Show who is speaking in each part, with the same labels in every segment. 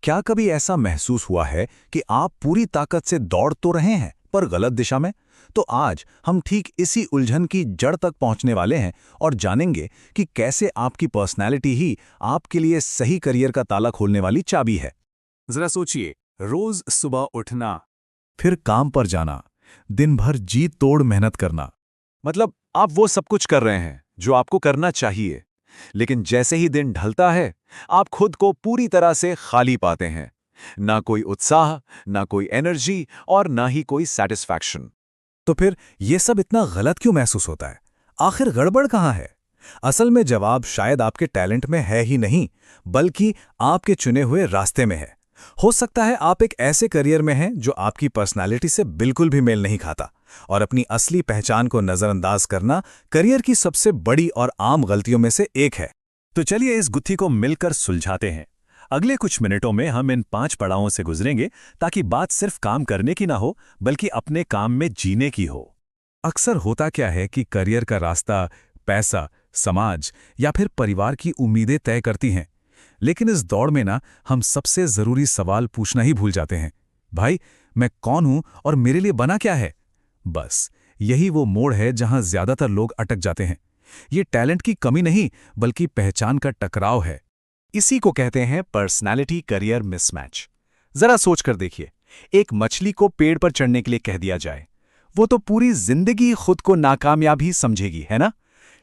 Speaker 1: क्या कभी ऐसा महसूस हुआ है कि आप पूरी ताकत से दौड़ तो रहे हैं पर गलत दिशा में? तो आज हम ठीक इसी उलझन की जड़ तक पहुंचने वाले हैं और जानेंगे कि कैसे आपकी पर्सनैलिटी ही आपके लिए सही करियर का ताला खोलने वाली चाबी है।
Speaker 2: जरा सोचिए, रोज सुबह उठना,
Speaker 1: फिर काम पर जाना, दिन भर जी तोड़ मेहनत करना।
Speaker 2: मतलब आप वो सब कुछ कर रहे हैं जो आपको करना चाहिए, लेकिन जैसे ही दिन ढलता है आप खुद को पूरी तरह से खाली पाते हैं। ना कोई उत्साह, ना कोई एनर्जी और ना ही कोई सेटिस्फैक्शन।
Speaker 1: तो फिर ये सब इतना गलत क्यों महसूस होता है? आखिर गड़बड़ कहाँ है? असल में जवाब शायद आपके टैलेंट में है ही नहीं, बल्कि आपके चुने हुए रास्ते में है। हो सकता है आप एक ऐसे करियर में हैं जो आपकी पर्सनालिटी से बिल्कुल भी मेल नहीं खाता, और अपनी असली पहचान को नजरअंदाज करना करियर की सबसे बड़ी और आम गलतियों में से एक है।
Speaker 2: तो चलिए इस गुत्थी को मिलकर सुलझाते हैं। अगले कुछ मिनटों में हम इन 5 पड़ावों से गुजरेंगे ताकि बात सिर्फ काम करने की ना हो, बल्कि अपने काम में जीने की हो।
Speaker 1: अक्सर होता क्या है कि करियर का रास्ता पैसा, समाज या फिर परिवार की उम्मीदें तय करती हैं, लेकिन इस दौड़ में ना हम सबसे जरूरी सवाल पूछना ही भूल जाते हैं। भाई, मैं कौन हूं और मेरे लिए बना क्या है? बस यही वो मोड़ है जहां ज्यादातर लोग अटक जाते हैं। ये टैलेंट की कमी नहीं, बल्कि पहचान का टकराव है।
Speaker 2: इसी को कहते हैं पर्सनैलिटी करियर मिसमैच। जरा सोच कर देखिए, एक मछली को पेड़ पर चढ़ने के लिए कह दिया जाए, वो तो पूरी जिंदगी खुद को नाकामयाब ही समझेगी, है ना?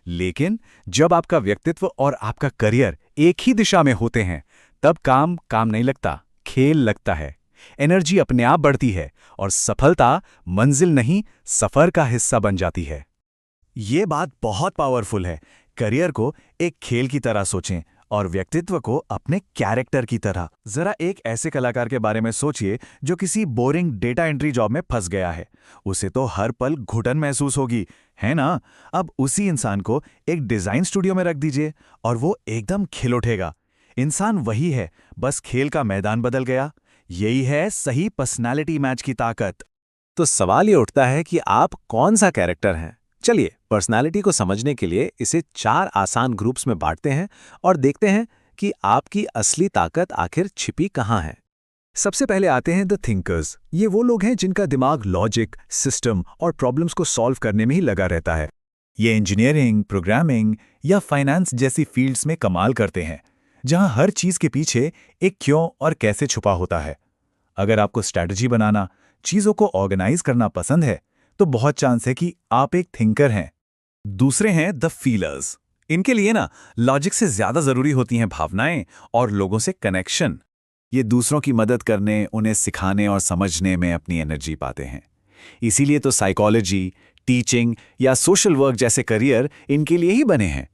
Speaker 2: लेकिन जब आपका व्यक्तित्व और आपका करियर एक ही दिशा में होते हैं, तब काम काम नहीं लगता, खेल लगता है। एनर्जी अपने आप बढ़ती है और सफलता मंजिल नहीं, सफर का हिस्सा बन जाती है। ये बात बहुत पावरफुल है। करियर को एक खेल की तरह सोचें और व्यक्तित्व को अपने कैरेक्टर की तरह। जरा एक ऐसे कलाकार के बारे में सोचिए जो किसी बोरिंग डेटा एंट्री जॉब में फंस गया है। उसे तो हर पल घुटन महसूस होगी, है ना? अब उसी इंसान को एक डिजाइन स्टूडियो में रख दीजिए और वो एकदम खिल उठेगा। इंसान वही है, बस खेल का मैदान बदल गया। यही है सही पर्सनालिटी मैच की ताकत। तो सवाल ये उठता है कि आप कौन सा कैरेक्टर हैं? चलिए पर्सनालिटी को समझने के लिए इसे 4 आसान ग्रुप्स में बांटते हैं और देखते हैं कि आपकी असली ताकत आखिर छिपी कहाँ है।
Speaker 1: सबसे पहले आते हैं द थिंकर्स। ये वो लोग हैं जिनका दिमाग लॉजिक, सिस्टम और प्रॉब्लम्स को सॉल्व करने में ही लगा रहता है। ये इंजीनियरिंग, प्रोग्रामिंग या फाइनेंस जैसी फील्ड्स में कमाल करते हैं, जहां हर चीज के पीछे एक क्यों और कैसे छुपा होता है। अगर आपको स्ट्रैटेजी बनाना, चीजों को ऑर्गेनाइज करना पसंद है, तो बहुत चांस है कि आप एक थिंकर हैं।
Speaker 2: दूसरे हैं द फीलर्स। इनके लिए ना लॉजिक से ज्यादा जरूरी होती हैं भावनाएं और लोगों से कनेक्शन। ये दूसरों की मदद करने, उन्हें सिखाने और समझने में अपनी एनर्जी पाते हैं। इसीलिए तो साइकोलॉजी, टीचिंग या सोशल वर्क जैसे करियर इनके लिए ही बने हैं।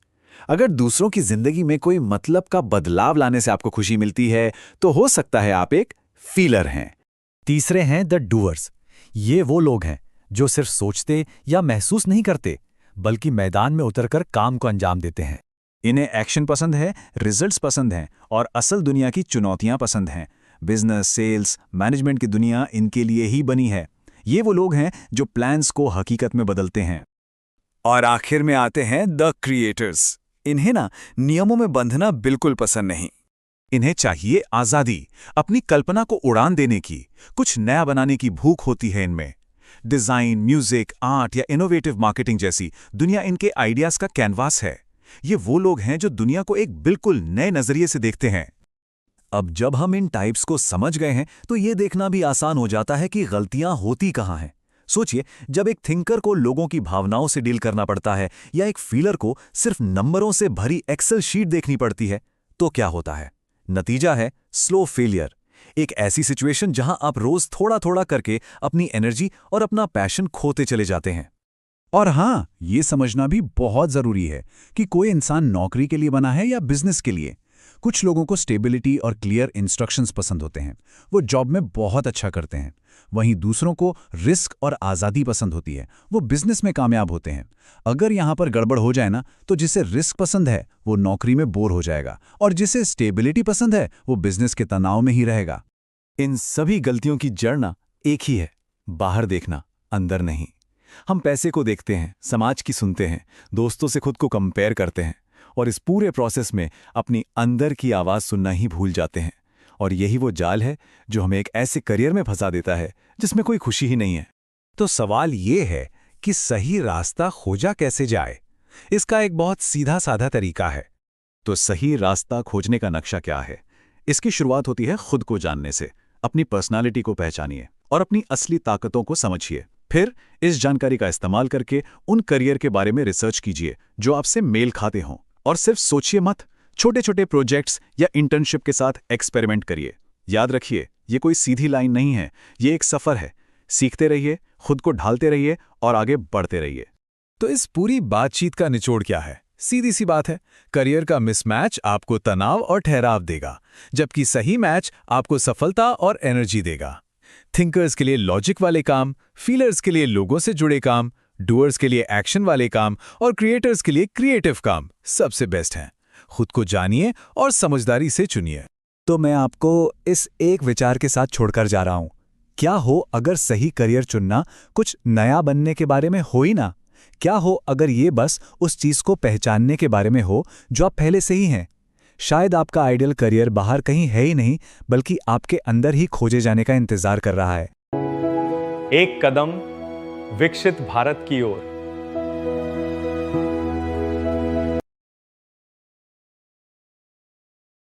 Speaker 2: अगर दूसरों की जिंदगी में कोई मतलब का बदलाव लाने से आपको खुशी मिलती है, तो हो सकता है आप एक फीलर हैं।
Speaker 1: तीसरे हैं द डूअर्स। ये वो लोग हैं जो सिर्फ सोचते या महसूस नहीं करते, बल्कि मैदान में उतरकर काम को अंजाम देते हैं।
Speaker 2: इन्हें एक्शन पसंद है, रिजल्ट्स पसंद हैं और असल दुनिया की चुनौतियां पसंद हैं। बिजनेस, सेल्स, मैनेजमेंट की दुनिया इनके लिए ही बनी है। ये वो लोग हैं जो प्लान्स को हकीकत में बदलते हैं। और आखिर में आते हैं द क्रिएटर्स। इन्हें ना नियमों में बंधना बिल्कुल पसंद नहीं। इन्हें चाहिए आज़ादी, अपनी कल्पना को उड़ान देने की, कुछ नया बनाने की भूख होती है इनमें। डिजाइन, म्यूजिक, आर्ट या इनोवेटिव मार्केटिंग जैसी दुनिया इनके आइडियाज का कैनवास है। ये वो लोग हैं जो दुनिया को एक बिल्कुल नए नजरिए से देखते हैं। अब जब हम इन टाइप्स को समझ गए हैं, तो ये देखना भी आसान हो जाता है कि गलतियां होती कहां हैं। सोचिए, जब एक थिंकर को लोगों की भावनाओं से डील करना पड़ता है या एक फीलर को सिर्फ नंबरों से भरी एक्सेल शीट देखनी पड़ती है, तो क्या होता है? नतीजा है स्लो फेलियर। एक ऐसी सिचुएशन जहां आप रोज थोड़ा थोड़ा करके अपनी एनर्जी और अपना पैशन खोते चले जाते हैं। और हां, ये समझना भी बहुत जरूरी है कि कोई इंसान नौकरी के लिए बना है या बिजनेस के लिए। कुछ लोगों को स्टेबिलिटी और क्लियर इंस्ट्रक्शंस पसंद होते हैं, वो जॉब में बहुत अच्छा करते हैं। वहीं दूसरों को रिस्क और आज़ादी पसंद होती है, वो बिजनेस में कामयाब होते हैं। अगर यहाँ पर गड़बड़ हो जाए ना, तो जिसे रिस्क पसंद है वो नौकरी में बोर हो जाएगा, और जिसे स्टेबिलिटी पसंद है वो बिजनेस के तनाव में ही रहेगा। इन सभी गलतियों की जड़ ना एक ही है, बाहर देखना, अंदर नहीं। हम पैसे को देखते हैं, समाज की सुनते हैं, दोस्तों से खुद को कंपेयर करते हैं, और इस पूरे प्रोसेस में अपनी अंदर की आवाज़ सुनना ही भूल जाते हैं। और यही वो जाल है जो हमें एक ऐसे करियर में फंसा देता है जिसमें कोई खुशी ही नहीं है। तो सवाल ये है कि सही रास्ता खोजा कैसे जाए? इसका एक बहुत सीधा साधा तरीका है। तो सही रास्ता खोजने का नक्शा क्या है? इसकी शुरुआत होती है खुद को जानने से। अपनी पर्सनालिटी को पहचानिए और अपनी असली ताकतों को समझिए। फिर इस जानकारी का इस्तेमाल करके उन करियर के बारे में रिसर्च कीजिए जो आपसे मेल खाते हों। और सिर्फ सोचिए मत, छोटे छोटे प्रोजेक्ट्स या इंटर्नशिप के साथ एक्सपेरिमेंट करिए। याद रखिए, ये कोई सीधी लाइन नहीं है, ये एक सफ़र है। सीखते रहिए, खुद को ढालते रहिए और आगे बढ़ते रहिए।
Speaker 1: तो इस पूरी बातचीत का निचोड़ क्या है? सीधी सी बात है, करियर का मिसमैच आपको तनाव और ठहराव देगा, जबकि सही मैच आपको सफलता और एनर्जी देगा। थिंकर्स के लिए लॉजिक वाले काम, फीलर्स के लिए लोगों से जुड़े काम, डूअर्स के लिए एक्शन वाले काम और क्रिएटर्स के लिए क्रिएटिव काम सबसे बेस्ट हैं। खुद को जानिए और समझदारी से चुनिए।
Speaker 2: तो मैं आपको इस एक विचार के साथ छोड़कर जा रहा हूं। क्या हो अगर सही करियर चुनना कुछ नया बनने के बारे में हो ही ना? क्या हो अगर ये बस उस चीज को पहचानने के बारे में हो जो आप पहले से ही हैं? शायद आपका आइडियल करियर बाहर कहीं है ही नहीं, बल्कि आपके अंदर ही खोजे जाने का इंतजार कर रहा है।
Speaker 3: एक कदम विकसित भारत की ओर।